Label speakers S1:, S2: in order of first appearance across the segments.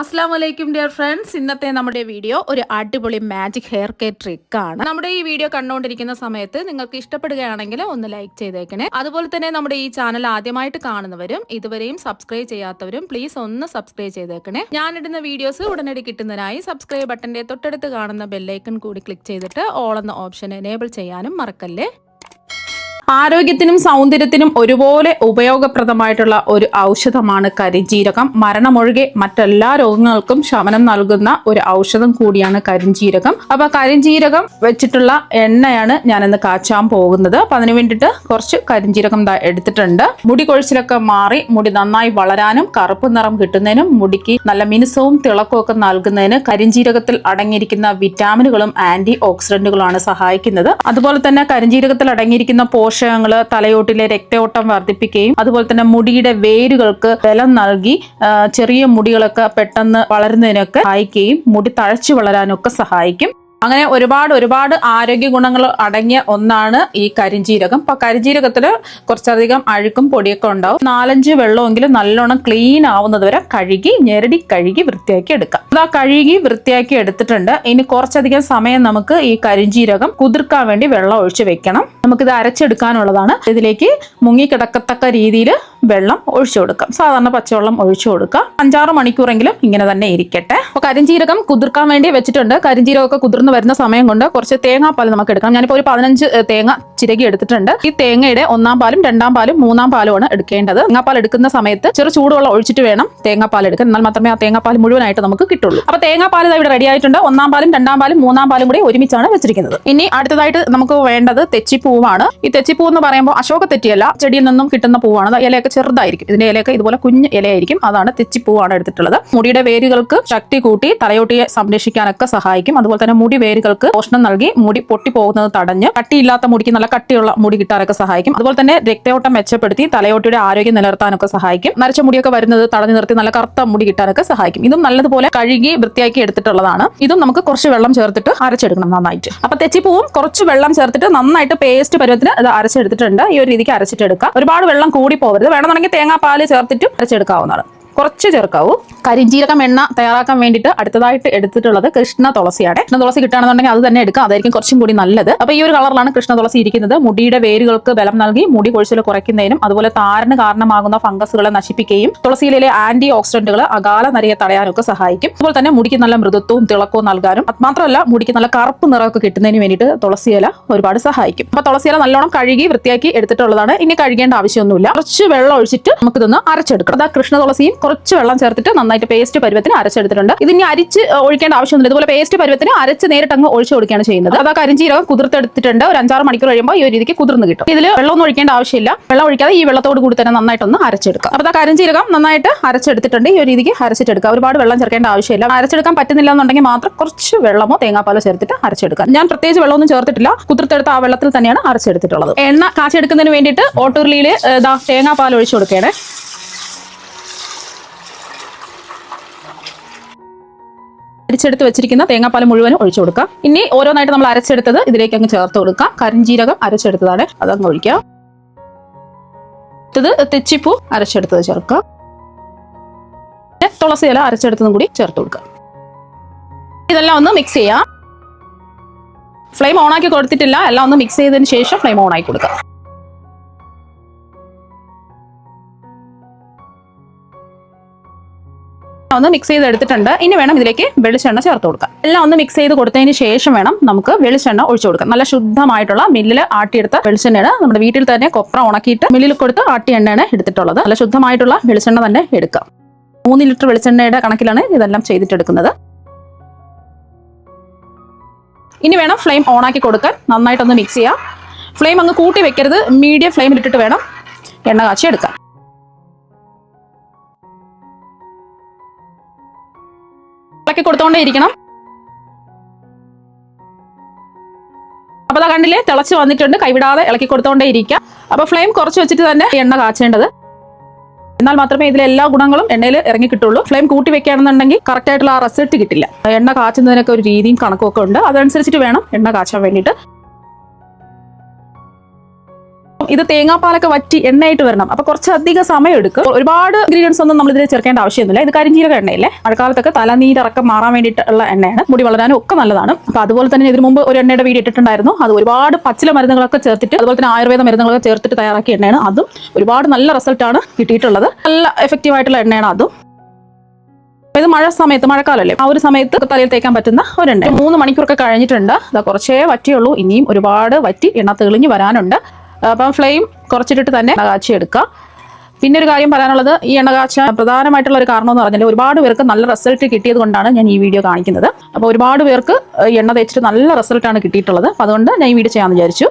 S1: അസ്സലാമലൈക്കും dear friends. ഇന്നത്തെ നമ്മുടെ വീഡിയോ ഒരു അടിപൊളി മാജിക് ഹെയർ കെയർ ട്രിക്കാണ്. നമ്മുടെ ഈ വീഡിയോ കണ്ടുകൊണ്ടിരിക്കുന്ന സമയത്ത് നിങ്ങൾക്ക് ഇഷ്ടപ്പെടുകയാണെങ്കിൽ ഒന്ന് ലൈക്ക് ചെയ്തേക്കണേ. അതുപോലെ തന്നെ നമ്മുടെ ഈ ചാനൽ ആദ്യമായിട്ട് കാണുന്നവരും ഇതുവരെയും സബ്സ്ക്രൈബ് ചെയ്യാത്തവരും പ്ലീസ് ഒന്ന് സബ്സ്ക്രൈബ് ചെയ്തേക്കണേ. ഞാനിടുന്ന വീഡിയോസ് ഉടനടി കിട്ടുന്നതിനായി സബ്സ്ക്രൈബ് ബട്ടന്റെ തൊട്ടടുത്ത് കാണുന്ന ബെല്ലൈക്കൺ കൂടി ക്ലിക്ക് ചെയ്തിട്ട് ഓൾ എന്ന ഓപ്ഷൻ എനേബിൾ ചെയ്യാനും മറക്കല്ലേ. ആരോഗ്യത്തിനും സൗന്ദര്യത്തിനും ഒരുപോലെ ഉപയോഗപ്രദമായിട്ടുള്ള ഒരു ഔഷധമാണ് കരിഞ്ജീരകം. മരണമൊഴികെ മറ്റെല്ലാ രോഗങ്ങൾക്കും ശമനം നൽകുന്ന ഒരു ഔഷധം കൂടിയാണ് കരിഞ്ജീരകം. അപ്പൊ കരിഞ്ജീരകം വെച്ചിട്ടുള്ള എണ്ണയാണ് ഞാനിന്ന് കാച്ചാൻ പോകുന്നത്. അപ്പൊ അതിന് വേണ്ടിയിട്ട് കുറച്ച് കരിഞ്ജീരകം എടുത്തിട്ടുണ്ട്. മുടി കൊഴിച്ചിലൊക്കെ മാറി മുടി നന്നായി വളരാനും കറുപ്പ് നിറം കിട്ടുന്നതിനും മുടിക്ക് നല്ല മിനുസവും തിളക്കവും ഒക്കെ നൽകുന്നതിന് കരിഞ്ജീരകത്തിൽ അടങ്ങിയിരിക്കുന്ന വിറ്റാമിനുകളും ആന്റി ഓക്സിഡന്റുകളാണ് സഹായിക്കുന്നത്. അതുപോലെ തന്നെ കരിഞ്ജീരകത്തിൽ അടങ്ങിയിരിക്കുന്ന പോഷകങ്ങള് തലയോട്ടിലെ രക്തയോട്ടം വർദ്ധിപ്പിക്കുകയും അതുപോലെ തന്നെ മുടിയുടെ വേരുകൾക്ക് ബലം നൽകി ചെറിയ മുടികളൊക്കെ പെട്ടെന്ന് വളരുന്നതിനൊക്കെ സഹായിക്കുകയും മുടി തഴച്ചു വളരാനൊക്കെ സഹായിക്കും. അങ്ങനെ ഒരുപാട് ആരോഗ്യ ഗുണങ്ങൾ അടങ്ങിയ ഒന്നാണ് ഈ കരിഞ്ജീരകം. അപ്പൊ കരിഞ്ജീരകത്തില് കുറച്ചധികം അഴുക്കും പൊടിയൊക്കെ ഉണ്ടാവും. 4-5 വെള്ളമെങ്കിലും നല്ലോണം ക്ലീൻ ആവുന്നത് വരെ ഞെരടി കഴുകി വൃത്തിയാക്കി എടുക്കാം. അത് കഴുകി വൃത്തിയാക്കി എടുത്തിട്ടുണ്ട്. ഇനി കുറച്ചധികം സമയം നമുക്ക് ഈ കരിഞ്ജീരകം കുതിർക്കാൻ വേണ്ടി വെള്ളം ഒഴിച്ച് വെക്കണം. നമുക്കിത് അരച്ചെടുക്കാനുള്ളതാണ്. ഇതിലേക്ക് മുങ്ങിക്കിടക്കത്തക്ക രീതിയിൽ വെള്ളം ഒഴിച്ചു കൊടുക്കാം. സാധാരണ പച്ചവെള്ളം ഒഴിച്ചു കൊടുക്കാം. 5-6 മണിക്കൂറെങ്കിലും ഇങ്ങനെ തന്നെ ഇരിക്കട്ടെ. അപ്പൊ കരിഞ്ജീരകം കുതിർക്കാൻ വേണ്ടി വെച്ചിട്ടുണ്ട്. കരിഞ്ജീരകമൊക്കെ കുതിർന്ന് വരുന്ന സമയം കൊണ്ട് കുറച്ച് തേങ്ങാപ്പാൽ നമുക്ക് എടുക്കാം. ഞാനിപ്പോൾ ഒരു 15 തേങ്ങ ചിരകി എടുത്തിട്ടുണ്ട്. ഈ തേങ്ങയുടെ 1-ാം പാലും 2-ാം പാലും 3-ാം പാലുമാണ് എടുക്കേണ്ടത്. തേങ്ങാപ്പാൽ എടുക്കുന്ന സമയത്ത് ചെറു ചൂടുവെള്ളം ഒഴിച്ചിട്ട് വേണം തേങ്ങാപ്പാൽ എടുക്കാൻ. എന്നാൽ മാത്രമേ ആ തേങ്ങാപ്പാൽ മുഴുവനായിട്ട് നമുക്ക് കിട്ടുള്ളൂ. അപ്പൊ തേങ്ങാപ്പാൽ ഇവിടെ റെഡി ആയിട്ടുണ്ട്. 1-ാം പാലും 2-ാം പാലും 3-ാം പാലും കൂടി ഒരുമിച്ചാണ് വെച്ചിരിക്കുന്നത്. ഇനി അടുത്തതായിട്ട് നമുക്ക് വേണ്ടത് തെച്ചിപ്പൂവാണ്. ഈ തെച്ചിപ്പൂ എന്ന് പറയുമ്പോൾ അശോക തെറ്റിയല്ല, ചെടിയിൽ നിന്നും കിട്ടുന്ന പൂവാണ്. ഇലയൊക്കെ ചെറുതായിരിക്കും. ഇതിന്റെ ഇലയൊക്കെ ഇതുപോലെ കുഞ്ഞ് ഇലയായിരിക്കും. അതാണ് തെച്ചിപ്പൂവാണ് എടുത്തിട്ടുള്ളത്. മുടിയുടെ വേരുകൾക്ക് ശക്തി കൂട്ടി തലയോട്ടിയെ സംരക്ഷിക്കാനൊക്കെ സഹായിക്കും. അതുപോലെ തന്നെ മുടി വേരുകൾക്ക് പോഷണം നൽകി മുടി പൊട്ടിപ്പോകുന്നത് തടഞ്ഞ് കട്ടിയില്ലാത്ത മുടിക്ക് നല്ല കട്ടിയുള്ള മുടി കിട്ടാനൊക്കെ സഹായിക്കും. അതുപോലെ തന്നെ രക്തയോട്ടം മെച്ചപ്പെടുത്തി തലയോട്ടിയുടെ ആരോഗ്യം നിലനിർത്താനൊക്കെ സഹായിക്കും. നരച്ച മുടിയൊക്കെ വരുന്നത് തടഞ്ഞു നിർത്തി നല്ല കറുത്ത മുടി കിട്ടാനൊക്കെ സഹായിക്കും. ഇതും നല്ലതുപോലെ കഴുകി വൃത്തിയാക്കി എടുത്തിട്ടുള്ളതാണ്. ഇതും നമുക്ക് കുറച്ച് വെള്ളം ചേർത്തിട്ട് അരച്ചെടുക്കണം നന്നായിട്ട്. അപ്പൊ തെച്ചിപ്പൂവും കുറച്ച് വെള്ളം ചേർത്തിട്ട് നന്നായിട്ട് പേസ്റ്റ് പരുവത്തിന് ഇത് അരച്ചെടുത്തിട്ടുണ്ട്. ഈ ഒരു രീതിക്ക് അരച്ചിട്ടെടുക്കാം. ഒരുപാട് വെള്ളം കൂടി പോകരുത്. വേണമെന്നുണ്ടെങ്കിൽ തേങ്ങാപ്പാല് ചേർത്തിട്ടും അരച്ചെടുക്കാവുന്നതാണ്. കുറച്ച് ചേർക്കാവൂ. കരിഞ്ജീരകം എണ്ണ തയ്യാറാക്കാൻ വേണ്ടിയിട്ട് അടുത്തതായിട്ട് എടുത്തിട്ടുള്ളത് കൃഷ്ണ തുളസിയാണ്. കൃഷ്ണ തുളസി കിട്ടുകയാണെന്നുണ്ടെങ്കിൽ അത് തന്നെ എടുക്കാം. അതായിരിക്കും കുറച്ചും കൂടി നല്ലത്. അപ്പൊ ഈ ഒരു കളറിലാണ് കൃഷ്ണ തുളസി ഇരിക്കുന്നത്. മുടിയുടെ വേരുകൾക്ക് ബലം നൽകി മുടി കൊഴിച്ചിൽ കുറയ്ക്കുന്നതിനും അതുപോലെ താരന് കാരണമാകുന്ന ഫംഗസുകളെ നശിപ്പിക്കുകയും തുളസിയിലെ ആന്റി ഓക്സിഡന്റുകൾ അകാല നരയെ തടയാനൊക്കെ സഹായിക്കും. അതുപോലെ തന്നെ മുടിക്ക് നല്ല മൃദുത്വവും തിളക്കവും നൽകാനും മാത്രമല്ല മുടിക്ക് നല്ല കറുപ്പ് നിറമൊക്കെ കിട്ടുന്നതിന് വേണ്ടിയിട്ട് തുളസിയില ഒരുപാട് സഹായിക്കും. അപ്പൊ തുളസിയില നല്ലോണം കഴുകി വൃത്തിയാക്കി എടുത്തിട്ടുള്ളതാണ്. ഇനി കഴുകേണ്ട ആവശ്യമൊന്നുമില്ല. കുറച്ച് വെള്ളം ഒഴിച്ചിട്ട് നമുക്കിതൊന്ന് അരച്ചെടുക്കണം. അതാ കൃഷ്ണ തുളസിയും കുറച്ച് വെള്ളം ചേർത്തിട്ട് നന്നായിട്ട് പേസ്റ്റ് പരുവത്തിന് അരച്ചെടുത്തിട്ടുണ്ട്. ഇതിനി അരിച്ച് ഒഴിക്കേണ്ട ആവശ്യമൊന്നുമില്ല. ഇതുപോലെ പേസ്റ്റ് പരുവത്തിന് അരച്ച് നേരിട്ട് അങ്ങ് ഒഴിച്ചു കൊടുക്കുകയാണ് ചെയ്യുന്നത്. അതാ കരിഞ്ജീരകം കുതിർത്തെടുത്തിട്ടുണ്ട്. ഒരു 5-6 മണിക്കൂർ കഴിയുമ്പോൾ ഈ ഒരു രീതിക്ക് കുതിർന്ന് കിട്ടും. ഇതിൽ വെള്ളമൊന്നും ഒഴിക്കേണ്ട ആവശ്യമില്ല. വെള്ളം ഒഴിക്കാതെ ഈ വെള്ളത്തോട് കൂടി തന്നെ നന്നായിട്ടൊന്ന് അരച്ചെടുക്കാം. അപ്പോൾ കരിഞ്ജീരകം നന്നായിട്ട് അരച്ചെടുത്തിട്ടുണ്ട്. ഈ ഒരു രീതിക്ക് അരച്ചിട്ടെടുക്കുക. ഒരുപാട് വെള്ളം ചേർക്കേണ്ട ആവശ്യമില്ല. അരച്ചെടുക്കാൻ പറ്റുന്നില്ല എന്നുണ്ടെങ്കിൽ മാത്രം കുറച്ച് വെള്ളമോ തേങ്ങാപ്പാലോ ചേർത്തിട്ട് അരച്ചെടുക്കാം. ഞാൻ പ്രത്യേകിച്ച് വെള്ളമൊന്നും ചേർത്തിട്ടില്ല. കുതിർത്തെടുത്ത ആ വെള്ളത്തിൽ തന്നെയാണ് അരച്ചെടുത്തിട്ടുള്ളത്. എണ്ണ കാച്ചെടുക്കുന്നതിന് വേണ്ടിയിട്ട് ഓട്ടുരുളിയിൽ തേങ്ങാപ്പാൽ ഒഴിച്ചു കൊടുക്കുകയാണ്. അരിച്ചെടുത്ത് വെച്ചിരിക്കുന്ന തേങ്ങാപ്പാൽ മുഴുവനും ഒഴിച്ചു കൊടുക്കാം. ഇനി ഓരോന്നായിട്ട് നമ്മൾ അരച്ചെടുത്തത് ഇതിലേക്ക് അങ്ങ് ചേർത്ത് കൊടുക്കാം. കരിഞ്ജീരകം അരച്ചെടുത്തതാണ്, അതങ്ങ് ഒഴിക്കാം. ഇത് തെച്ചിപ്പൂ അരച്ചെടുത്തത് ചേർക്കാം. തുളസി ഇല അരച്ചെടുത്തതും കൂടി ചേർത്ത് കൊടുക്കാം. ഇതെല്ലാം ഒന്ന് മിക്സ് ചെയ്യാം. ഫ്ലെയിം ഓണാക്കി കൊടുത്തിട്ടില്ല. എല്ലാം ഒന്ന് മിക്സ് ചെയ്തതിന് ശേഷം ഫ്ലെയിം ഓണാക്കി കൊടുക്കാം. ഒന്ന് മിക്സ് ചെയ്ത് എടുത്തിട്ടുണ്ട്. ഇനി വേണം ഇതിലേക്ക് വെളിച്ചെണ്ണ ചേർത്ത് കൊടുക്കാം. എല്ലാം ഒന്ന് മിക്സ് ചെയ്ത് കൊടുത്തതിന് ശേഷം വേണം നമുക്ക് വെളിച്ചെണ്ണ ഒഴിച്ചു കൊടുക്കാം. നല്ല ശുദ്ധമായിട്ടുള്ള മില്ലിൽ ആട്ടിയെടുത്ത വെളിച്ചെണ്ണയാണ്. നമ്മുടെ വീട്ടിൽ തന്നെ കൊപ്ര ഉണക്കിയിട്ട് മില്ലിൽ കൊടുത്ത് ആട്ടിയ എണ്ണയാണ് എടുത്തിട്ടുള്ളത്. നല്ല ശുദ്ധമായിട്ടുള്ള വെളിച്ചെണ്ണ തന്നെ എടുക്കാം. 3 ലിറ്റർ വെളിച്ചെണ്ണയുടെ കണക്കിലാണ് ഇതെല്ലാം ചെയ്തിട്ടെടുക്കുന്നത്. ഇനി വേണം ഫ്ലെയിം ഓണാക്കി കൊടുക്കാൻ. നന്നായിട്ടൊന്ന് മിക്സ് ചെയ്യാം. ഫ്ലെയിം അങ്ങ് കൂട്ടി വെക്കരുത്. മീഡിയം ഫ്ലെയിമിലിട്ടിട്ട് വേണം എണ്ണ കാച്ചി എടുക്കാൻ. ഇളക്കി കൊടുത്തോണ്ടേ ഇരിക്കണം. അപ്പൊ അതാ കണ്ടില്ലേ, തിളച്ച് വന്നിട്ടുണ്ട്. കൈവിടാതെ ഇളക്കി കൊടുത്തോണ്ടേ ഇരിക്കാം. അപ്പൊ ഫ്ലെയിം കുറച്ച് വെച്ചിട്ട് തന്നെ എണ്ണ കാച്ചേണ്ടത്. എന്നാൽ മാത്രമേ ഇതിലെ എല്ലാ ഗുണങ്ങളും എണ്ണയിൽ ഇറങ്ങി കിട്ടുള്ളൂ. ഫ്ലെയിം കൂട്ടി വെക്കുകയാണെന്നുണ്ടെങ്കിൽ കറക്റ്റ് ആയിട്ടുള്ള ആ റിസൾട്ട് കിട്ടില്ല. എണ്ണ കാച്ചുന്നതിനൊക്കെ ഒരു രീതിയും കണക്കും ഒക്കെ ഉണ്ട്. അതനുസരിച്ചിട്ട് വേണം എണ്ണ കാച്ചാൻ വേണ്ടിയിട്ട്. ഇത് തേങ്ങാപ്പാലൊക്കെ വറ്റി എണ്ണയായിട്ട് വരണം. അപ്പോൾ കുറച്ചധികം സമയം എടുക്കും. ഒരുപാട് ഇൻഗ്രീഡിയൻസ് ഒന്നും നമ്മൾ ഇതിൽ ചേർക്കേണ്ട ആവശ്യമൊന്നുമില്ല. ഇത് കരിഞ്ജീരക എണ്ണയില്ലേ, മഴക്കാലത്തൊക്കെ തലനീരിറക്കം മാറാൻ വേണ്ടിയിട്ടുള്ള എണ്ണയാണ്. മുടി വളരാനും ഒക്കെ നല്ലതാണ്. അപ്പോൾ അതുപോലെ തന്നെ ഇതിനു മുമ്പ് ഒരു എണ്ണയുടെ വീഡിയോ ഇട്ടിട്ടുണ്ടായിരുന്നു. അത് ഒരുപാട് പച്ചില മരുന്നുകളൊക്കെ ചേർത്തിട്ട് അതുപോലെ തന്നെ ആയുർവേദ മരുന്നുകളൊക്കെ ചേർത്തിട്ട് തയ്യാറാക്കിയ എണ്ണയാണ്. അതും ഒരുപാട് നല്ല റിസൾട്ടാണ് കിട്ടിയിട്ടുള്ളത്. നല്ല എഫക്റ്റീവ് ആയിട്ടുള്ള എണ്ണയാണ് അതും. ഇത് മഴ സമയത്ത്, മഴക്കാലമല്ലേ, ആ ഒരു സമയത്ത് തലയിൽ തേക്കാൻ പറ്റുന്ന ഒരെണ്ണ. 3 മണിക്കൂറൊക്കെ കഴിഞ്ഞിട്ടുണ്ട്. അത് കുറച്ചേ വറ്റിയുള്ളൂ. ഇനിയും ഒരുപാട് വറ്റി എണ്ണ തെളിഞ്ഞ് വരാനുണ്ട്. അപ്പം ഫ്ലെയിം കുറച്ചിട്ടിട്ട് തന്നെ കാച്ചി എടുക്കുക. പിന്നെ ഒരു കാര്യം പറയാനുള്ളത്, ഈ എണ്ണ കാച്ചാൻ പ്രധാനമായിട്ടുള്ള ഒരു കാരണം എന്ന് പറഞ്ഞാൽ ഒരുപാട് പേർക്ക് നല്ല റിസൾട്ട് കിട്ടിയത് കൊണ്ടാണ് ഞാൻ ഈ വീഡിയോ കാണിക്കുന്നത്. അപ്പോൾ ഒരുപാട് പേർക്ക് എണ്ണ തേച്ചിട്ട് നല്ല റിസൾട്ടാണ് കിട്ടിയിട്ടുള്ളത്. അപ്പോൾ അതുകൊണ്ട് ഞാൻ ഈ വീഡിയോ ചെയ്യാമെന്ന് വിചാരിച്ചു.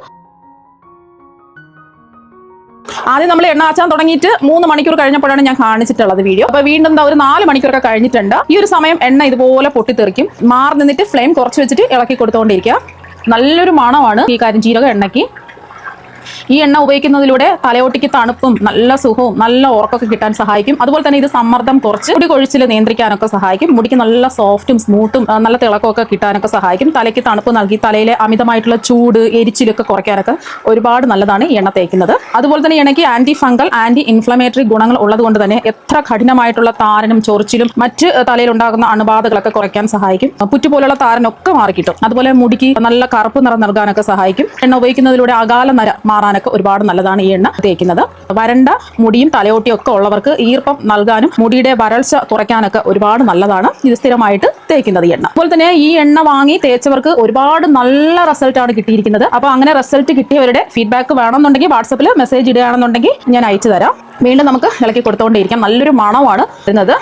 S1: ആദ്യം നമ്മൾ എണ്ണ കാച്ചാൻ തുടങ്ങിയിട്ട് 3 മണിക്കൂർ കഴിഞ്ഞപ്പോഴാണ് ഞാൻ കാണിച്ചിട്ടുള്ളത് വീഡിയോ. അപ്പോൾ വീണ്ടും ഒരു 4 മണിക്കൂറൊക്കെ കഴിഞ്ഞിട്ടുണ്ട്. ഈ ഒരു സമയം എണ്ണ ഇതുപോലെ പൊട്ടിത്തെറിക്കും. മാറി നിന്നിട്ട് ഫ്ലെയിം കുറച്ച് വെച്ചിട്ട് ഇളക്കി കൊടുത്തുകൊണ്ടിരിക്കുക. നല്ലൊരു മണമാണ് ഈ കരിഞ്ജീരക എണ്ണയ്ക്ക്. ഈ എണ്ണ ഉപയോഗിക്കുന്നതിലൂടെ തലയോട്ടിക്ക് തണുപ്പും നല്ല സുഖവും നല്ല ഉറക്കമൊക്കെ കിട്ടാൻ സഹായിക്കും. അതുപോലെ തന്നെ ഇത് സമ്മർദ്ദം കുറച്ച് മുടി കൊഴിച്ചിൽ നിയന്ത്രിക്കാനൊക്കെ സഹായിക്കും. മുടിക്ക് നല്ല സോഫ്റ്റും സ്മൂത്തും നല്ല തിളക്കമൊക്കെ കിട്ടാനൊക്കെ സഹായിക്കും. തലയ്ക്ക് തണുപ്പ് നൽകി തലയിലെ അമിതമായിട്ടുള്ള ചൂട് എരിച്ചിലൊക്കെ കുറയ്ക്കാനൊക്കെ ഒരുപാട് നല്ലതാണ് ഈ എണ്ണ തേക്കുന്നത്. അതുപോലെ തന്നെ എണ്ണയ്ക്ക് ആന്റി ഫംഗൽ, ആന്റി ഇൻഫ്ലമേറ്ററി ഗുണങ്ങൾ ഉള്ളതുകൊണ്ട് തന്നെ എത്ര കഠിനമായിട്ടുള്ള താരനും ചൊറിച്ചിലും മറ്റ് തലയിൽ ഉണ്ടാകുന്ന അണുബാധകളൊക്കെ കുറയ്ക്കാൻ സഹായിക്കും. പുറ്റു പോലുള്ള താരനൊക്കെ മാറിക്കിട്ടും. അതുപോലെ മുടിക്ക് നല്ല കറുപ്പ് നിറം നൽകാനൊക്കെ സഹായിക്കും. എണ്ണ ഉപയോഗിക്കുന്നതിലൂടെ അകാല നര മാറാനൊക്കെ ഒരുപാട് നല്ലതാണ് ഈ എണ്ണ തേക്കുന്നത്. വരണ്ട മുടിയും തലയോട്ടിയും ഒക്കെ ഉള്ളവർക്ക് ഈർപ്പം നൽകാനും മുടിയുടെ വരൾച്ച കുറയ്ക്കാനൊക്കെ ഒരുപാട് നല്ലതാണ് ഇത് സ്ഥിരമായിട്ട് തേക്കുന്നത് ഈ എണ്ണ. അതുപോലെ തന്നെ ഈ എണ്ണ വാങ്ങി തേച്ചവർക്ക് ഒരുപാട് നല്ല റിസൾട്ടാണ് കിട്ടിയിരിക്കുന്നത്. അപ്പോൾ അങ്ങനെ റിസൾട്ട് കിട്ടിയവരുടെ ഫീഡ്ബാക്ക് വേണമെന്നുണ്ടെങ്കിൽ വാട്സപ്പിൽ മെസ്സേജ് ഇടുകയാണെന്നുണ്ടെങ്കിൽ ഞാൻ അയച്ചു തരാം. വീണ്ടും നമുക്ക് ഇളക്കി കൊടുത്തുകൊണ്ടേയിരിക്കാം. നല്ലൊരു മണമാണ് വരുന്നത്.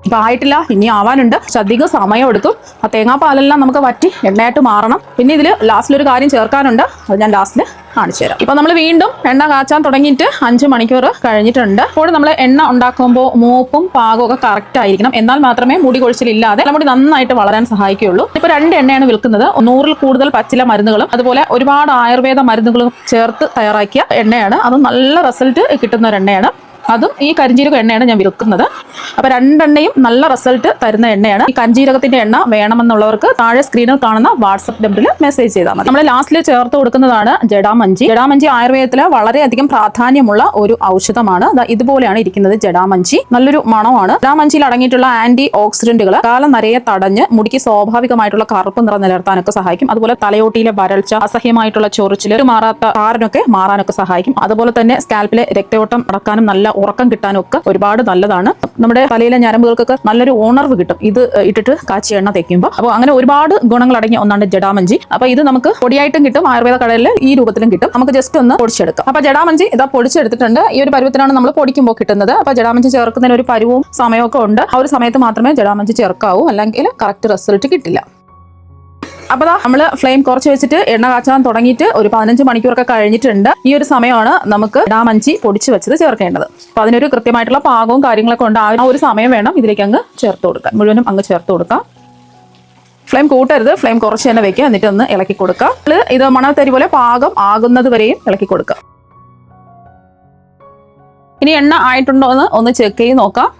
S1: ഇപ്പം ആയിട്ടില്ല, ഇനി ആവാനുണ്ട്. അധികം സമയം എടുക്കും. ആ തേങ്ങാപ്പാലെല്ലാം നമുക്ക് വറ്റി എണ്ണയായിട്ട് മാറണം. പിന്നെ ഇതിൽ ലാസ്റ്റിലൊരു കാര്യം ചേർക്കാനുണ്ട്. അത് ഞാൻ ലാസ്റ്റിൽ കാണിച്ചു തരാം. ഇപ്പം നമ്മൾ വീണ്ടും എണ്ണ കാച്ചാൻ തുടങ്ങിയിട്ട് 5 മണിക്കൂർ കഴിഞ്ഞിട്ടുണ്ട്. അപ്പോൾ നമ്മൾ എണ്ണ ഉണ്ടാക്കുമ്പോൾ മൂപ്പും പാകവും ഒക്കെ കറക്റ്റ് ആയിരിക്കണം. എന്നാൽ മാത്രമേ മുടി കൊഴിച്ചിലില്ലാതെ മുടി നന്നായിട്ട് വളരാൻ സഹായിക്കുകയുള്ളൂ. ഇപ്പോൾ 2 എണ്ണയാണ് വിൽക്കുന്നത്. 100-ൽ കൂടുതൽ പച്ചില മരുന്നുകളും അതുപോലെ ഒരുപാട് ആയുർവേദ മരുന്നുകളും ചേർത്ത് തയ്യാറാക്കിയ എണ്ണയാണ്. അത് നല്ല റിസൾട്ട് കിട്ടുന്ന ഒരു എണ്ണയാണ്. അതും ഈ കരിഞ്ജീരക എണ്ണയാണ് ഞാൻ വിൽക്കുന്നത്. അപ്പോൾ 2 എണ്ണയും നല്ല റിസൾട്ട് തരുന്ന എണ്ണയാണ്. ഈ കരിഞ്ജീരകത്തിന്റെ എണ്ണ വേണമെന്നുള്ളവർക്ക് താഴെ സ്ക്രീനിൽ കാണുന്ന വാട്സപ്പ് നമ്പറിൽ മെസ്സേജ് ചെയ്താൽ മതി. നമ്മൾ ലാസ്റ്റിൽ ചേർത്ത് കൊടുക്കുന്നതാണ് ജഡാമഞ്ചി. ജഡാമഞ്ചി ആയുർവേദത്തിൽ വളരെയധികം പ്രാധാന്യമുള്ള ഒരു ഔഷധമാണ്. ഇതുപോലെയാണ് ഇരിക്കുന്നത് ജഡാമഞ്ചി. നല്ലൊരു മണമാണ്. ജഡാമഞ്ചിയിൽ അടങ്ങിയിട്ടുള്ള ആന്റി ഓക്സിഡന്റുകൾ കാലം നിറയെ തടഞ്ഞ് മുടിക്ക് സ്വാഭാവികമായിട്ടുള്ള കറുപ്പ് നിറം നിലനിർത്താനൊക്കെ സഹായിക്കും. അതുപോലെ തലയോട്ടിയിലെ വരൾച്ച, അസഹ്യമായിട്ടുള്ള ചൊറിച്ചിൽ, മാറാത്ത താരനൊക്കെ മാറാനൊക്കെ സഹായിക്കും. അതുപോലെ തന്നെ സ്കാൽപ്പിലെ രക്തയോട്ടം നടക്കാനും നല്ല ഉറക്കം കിട്ടാനും ഒക്കെ ഒരുപാട് നല്ലതാണ്. നമ്മുടെ തലയിലെ ഞരമ്പുകൾക്കൊക്കെ നല്ലൊരു ഉണർവ് കിട്ടും ഇത് ഇട്ടിട്ട് കാച്ചി എണ്ണ തേക്കുമ്പോൾ. അപ്പോൾ അങ്ങനെ ഒരുപാട് ഗുണങ്ങൾ അടങ്ങിയ ഒന്നാണ് ജഡാമഞ്ചി. അപ്പോൾ ഇത് നമുക്ക് പൊടിയായിട്ടും കിട്ടും, ആയുർവേദ കടയിൽ ഈ രൂപത്തിലും കിട്ടും. നമുക്ക് ജസ്റ്റ് ഒന്ന് പൊടിച്ചെടുക്കാം. അപ്പോൾ ജഡാമഞ്ചി ഇതാ പൊടിച്ചെടുത്തിട്ടുണ്ട്. ഈ ഒരു പരുവത്തിനാണ് നമ്മൾ പൊടിക്കുമ്പോൾ കിട്ടുന്നത്. അപ്പോൾ ജഡാമഞ്ചി ചേർക്കുന്നതിന് ഒരു പരുവും സമയമൊക്കെ ഉണ്ട്. ആ ഒരു സമയത്ത് മാത്രമേ ജഡാമഞ്ചി ചേർക്കാവൂ, അല്ലെങ്കിൽ കറക്റ്റ് റിസൾട്ട് കിട്ടില്ല. അപ്പോൾ നമ്മൾ ഫ്ലെയിം കുറച്ച് വെച്ചിട്ട് എണ്ണ കാച്ചാൻ തുടങ്ങിയിട്ട് ഒരു 15 മണിക്കൂറൊക്കെ കഴിഞ്ഞിട്ടുണ്ട്. ഈ ഒരു സമയമാണ് നമുക്ക് ജഡാമഞ്ചി പൊടിച്ച് വെച്ചത് ചേർക്കേണ്ടത്. അപ്പോൾ അതിനൊരു കൃത്യമായിട്ടുള്ള പാകവും കാര്യങ്ങളൊക്കെ ഉണ്ട്. ആ ഒരു സമയം വേണം ഇതിലേക്ക് അങ്ങ് ചേർത്ത് കൊടുക്കാൻ. മുഴുവനും അങ്ങ് ചേർത്ത് കൊടുക്കാം. ഫ്ലെയിം കൂട്ടരുത്, ഫ്ലെയിം കുറച്ച് തന്നെ വെക്കുക. എന്നിട്ട് ഒന്ന് ഇളക്കി കൊടുക്കാം. ഇത് മണൽത്തരി പോലെ പാകം ആകുന്നത് വരെയും ഇളക്കി കൊടുക്കാം. ഇനി എണ്ണ ആയിട്ടുണ്ടോ എന്ന് ഒന്ന് ചെക്ക് ചെയ്ത് നോക്കാം.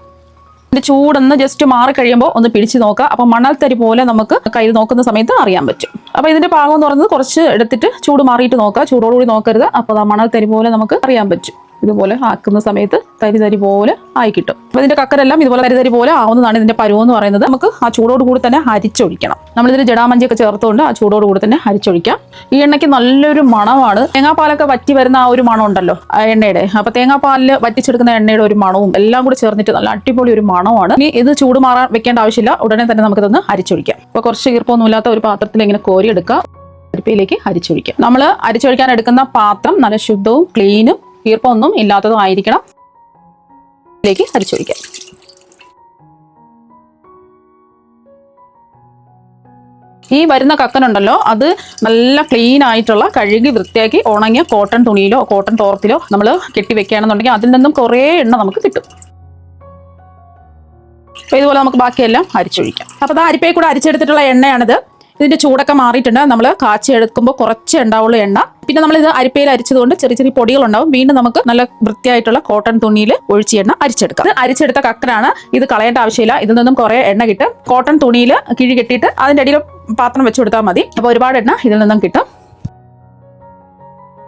S1: ഇതിന്റെ ചൂടൊന്ന് ജസ്റ്റ് മാറി കഴിയുമ്പോൾ ഒന്ന് പിടിച്ച് നോക്കുക. അപ്പോൾ മണൽത്തരി പോലെ നമുക്ക് കയ്യിൽ നോക്കുന്ന സമയത്ത് അറിയാൻ പറ്റും. അപ്പോൾ ഇതിന്റെ പാകം എന്ന് പറയുന്നത് കുറച്ച് എടുത്തിട്ട് ചൂട് മാറിയിട്ട് നോക്കുക. ചൂടോടുകൂടി നോക്കരുത്. അപ്പോൾ മണൽത്തരി പോലെ നമുക്ക് അറിയാൻ പറ്റും. ഇതുപോലെ ആക്കുന്ന സമയത്ത് തരി പോലെ ആയി കിട്ടും. അപ്പോൾ ഇതിന്റെ കക്കരെല്ലാം ഇതുപോലെ തരി പോലെ ആവുന്നതാണ് ഇതിന്റെ പരുവം എന്ന് പറയുന്നത്. നമുക്ക് ആ ചൂടോടുകൂടി തന്നെ അരിച്ചൊഴിക്കണം. നമ്മളിതിൽ ജഡാമഞ്ചിയൊക്കെ ചേർത്തുകൊണ്ട് ആ ചൂടോടുകൂടി തന്നെ അരിച്ചൊഴിക്കാം. ഈ എണ്ണയ്ക്ക് നല്ലൊരു മണമാണ്. തേങ്ങാപ്പാലൊക്കെ വറ്റി വരുന്ന ആ ഒരു മണം ഉണ്ടല്ലോ ആ എണ്ണയുടെ. അപ്പോൾ തേങ്ങാപ്പാലിൽ വറ്റിച്ചെടുക്കുന്ന എണ്ണയുടെ ഒരു മണവും എല്ലാം കൂടി ചേർന്നിട്ട് നല്ല അടിപൊളി ഒരു മണമാണ്. ഇനി ഇത് ചൂട് മാറാൻ വെക്കേണ്ട ആവശ്യമില്ല. ഉടനെ തന്നെ നമുക്കിതൊന്ന് അരിച്ചൊഴിക്കാം. അപ്പോൾ കുറച്ച് ഈർപ്പമൊന്നുമില്ലാത്ത ഒരു പാത്രത്തിൽ ഇങ്ങനെ കോരിയെടുക്കുക. അരിപ്പയിലേക്ക് അരിച്ചൊഴിക്കാം. നമ്മൾ അരിച്ചൊഴിക്കാൻ എടുക്കുന്ന പാത്രം നല്ല ശുദ്ധവും ക്ലീനും ഈർപ്പമൊന്നും ഇല്ലാത്തതും ആയിരിക്കണം. ഇതിലേക്ക് അരിച്ചൊഴിക്കാം. ഈ വരുന്ന കക്കനുണ്ടല്ലോ അത് നല്ല ക്ലീൻ ആയിട്ടുള്ള കഴുകി വൃത്തിയാക്കി ഉണങ്ങിയ കോട്ടൺ തുണിയിലോ കോട്ടൺ തോർത്തിലോ നമ്മൾ കെട്ടിവെക്കുകയാണെന്നുണ്ടെങ്കിൽ അതിൽ നിന്നും കുറേ എണ്ണ നമുക്ക് കിട്ടും. അപ്പോൾ ഇതുപോലെ നമുക്ക് ബാക്കിയെല്ലാം അരിച്ചൊഴിക്കാം. അപ്പോൾ ആ അരിപ്പയിൽ കൂടെ അരിച്ചെടുത്തിട്ടുള്ള എണ്ണയാണിത്. ഇതിന്റെ ചൂടൊക്കെ മാറിയിട്ടുണ്ട്. നമ്മൾ കാച്ചി എടുക്കുമ്പോൾ കുറച്ച് ഉണ്ടാവുള്ളൂ എണ്ണ. പിന്നെ നമ്മൾ ഇത് അരിപ്പയിൽ അരിച്ചതുകൊണ്ട് ചെറിയ ചെറിയ പൊടികളുണ്ടാവും. വീണ്ടും നമുക്ക് നല്ല വൃത്തിയായിട്ടുള്ള കോട്ടൺ തുണിയിൽ ഒഴിച്ച് എണ്ണ അരിച്ചെടുക്കാം. അരിച്ചെടുത്ത കക്കനാണ്. ഇത് കളയേണ്ട ആവശ്യമില്ല. ഇതിൽ നിന്നും കുറേ എണ്ണ കിട്ടും. കോട്ടൺ തുണിയിൽ കിഴി കെട്ടിയിട്ട് അതിൻ്റെ അടിയിൽ പാത്രം വെച്ച് കൊടുത്താൽ മതി. അപ്പോൾ ഒരുപാട് എണ്ണ ഇതിൽ നിന്നും കിട്ടും.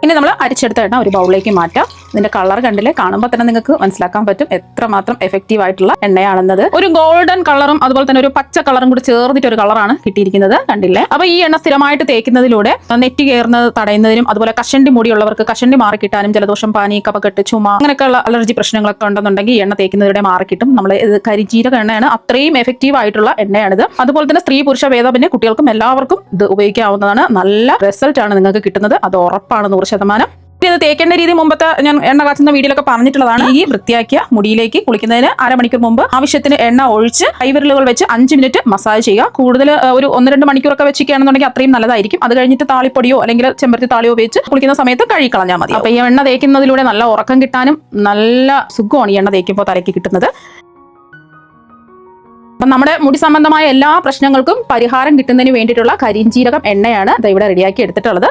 S1: ഇനി നമ്മൾ അരിച്ചെടുത്ത എണ്ണ ഒരു ബൗളിലേക്ക് മാറ്റാം. ഇതിന്റെ കളർ കണ്ടില്ലേ, കാണുമ്പോൾ തന്നെ നിങ്ങൾക്ക് മനസ്സിലാക്കാൻ പറ്റും എത്രമാത്രം എഫക്റ്റീവ് ആയിട്ടുള്ള എണ്ണയാണെന്നത്. ഒരു ഗോൾഡൻ കളറും അതുപോലെ തന്നെ ഒരു പച്ച കളറും കൂടി ചേർന്നിട്ട് ഒരു കളറാണ് കിട്ടിയിരിക്കുന്നത്, കണ്ടില്ലേ. അപ്പൊ ഈ എണ്ണ സ്ഥിരമായിട്ട് തേക്കുന്നതിലൂടെ നെറ്റി കയറുന്നത് തടയുന്നതിനും അതുപോലെ കഷണ്ടി മുടിയുള്ളവർക്ക് കഷണ്ടി മാറിക്കിട്ടാനും ജലദോഷം, പനി, കഫക്കെട്ട്, ചുമ അങ്ങനെയൊക്കെയുള്ള അലർജി പ്രശ്നങ്ങളൊക്കെ ഉണ്ടെന്നുണ്ടെങ്കിൽ ഈ എണ്ണ തേക്കുന്നതിലൂടെ മാറിക്കിട്ടും. നമ്മൾ ഇത് കരിഞ്ജീരക എണ്ണയാണ്, അത്രയും എഫക്റ്റീവ് ആയിട്ടുള്ള എണ്ണയാണിത്. അതുപോലെ തന്നെ സ്ത്രീ പുരുഷ ഭേദമന്യേ കുട്ടികൾക്കും എല്ലാവർക്കും ഇത് ഉപയോഗിക്കാവുന്നതാണ്. നല്ല റിസൾട്ട് ആണ് നിങ്ങൾക്ക് കിട്ടുന്നത്, അത് ഉറപ്പാണ് 100%. ഇത് തേക്കേണ്ട രീതി മുമ്പത്തെ ഞാൻ എണ്ണ കാച്ചുന്ന വീഡിയോയിലൊക്കെ പറഞ്ഞിട്ടുള്ളതാണ്. ഈ വൃത്തിയാക്കിയ മുടിയിലേക്ക് കുളിക്കുന്നതിന് അരമണിക്കൂർ മുമ്പ് ആവശ്യത്തിന് എണ്ണ ഒഴിച്ച് കൈവിരലുകൾ വെച്ച് 5 മിനിറ്റ് മസാജ് ചെയ്യുക. കൂടുതൽ ഒരു 1-2 മണിക്കൂറൊക്കെ വെച്ചിരിക്കുകയാണെന്നുണ്ടെങ്കിൽ അത്രയും നല്ലതായിരിക്കും. അത് കഴിഞ്ഞിട്ട് താളിപ്പൊടിയോ അല്ലെങ്കിൽ ചെമ്പരത്തി താളിയോ ഉപയോഗിച്ച് കുളിക്കുന്ന സമയത്ത് കഴുകിക്കളഞ്ഞാൽ മതി. അപ്പൊ ഈ എണ്ണ തേക്കുന്നതിലൂടെ നല്ല ഉറക്കം കിട്ടാനും നല്ല സുഖമാണ് ഈ എണ്ണ തേക്കുമ്പോൾ തലയ്ക്ക് കിട്ടുന്നത്. അപ്പം നമ്മുടെ മുടി സംബന്ധമായ എല്ലാ പ്രശ്നങ്ങൾക്കും പരിഹാരം കിട്ടുന്നതിന് വേണ്ടിയിട്ടുള്ള കരിഞ്ജീരകം എണ്ണയാണ് ഇവിടെ റെഡിയാക്കി എടുത്തിട്ടുള്ളത്.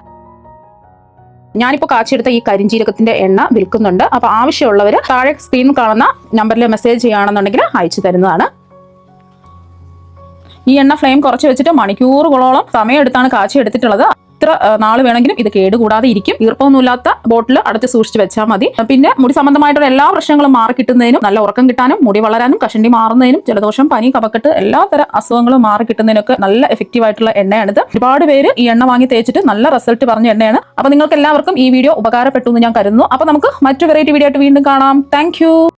S1: ഞാനിപ്പോൾ കാച്ചിയെടുത്ത ഈ കരിഞ്ജീരകത്തിന്റെ എണ്ണ വിൽക്കുന്നുണ്ട്. അപ്പോൾ ആവശ്യമുള്ളവർ താഴെ സ്ക്രീനിൽ കാണുന്ന നമ്പറിൽ മെസ്സേജ് ചെയ്യുകയാണെന്നുണ്ടെങ്കിൽ അയച്ചു തരുന്നതാണ്. ഈ എണ്ണ ഫ്ലെയിം കുറച്ച് വെച്ചിട്ട് മണിക്കൂറുകളോളം സമയമെടുത്താണ് കാച്ചിയെടുത്തിട്ടുള്ളത്. എത്ര നാൾ വേണമെങ്കിലും ഇത് കേടുകൂടാതെ ഇരിക്കും. ഈർപ്പമൊന്നുമില്ലാത്ത ബോട്ടിൽ അടച്ച് സൂക്ഷിച്ച് വെച്ചാൽ മതി. പിന്നെ മുടി സംബന്ധമായിട്ടുള്ള എല്ലാ പ്രശ്നങ്ങളും മാറി കിട്ടുന്നതിനും നല്ല ഉറക്കം കിട്ടാനും മുടി വളരാനും കഷണ്ടി മാറുന്നതിനും ജലദോഷം, പനി, കഫക്കെട്ട് എല്ലാത്തരം അസുഖങ്ങളും മാറി കിട്ടുന്നതിനൊക്കെ നല്ല എഫക്റ്റീവ് ആയിട്ടുള്ള എണ്ണയാണിത്. ഒരുപാട് പേര് ഈ എണ്ണ വാങ്ങി തേച്ചിട്ട് നല്ല റിസൾട്ട് പറഞ്ഞ എണ്ണയാണ്. അപ്പൊ നിങ്ങൾക്ക് എല്ലാവർക്കും ഈ വീഡിയോ ഉപകാരപ്പെട്ടു എന്ന് ഞാൻ കരുതുന്നു. അപ്പൊ നമുക്ക് മറ്റു വെറൈറ്റി വീഡിയോ ആയിട്ട് വീണ്ടും കാണാം. താങ്ക്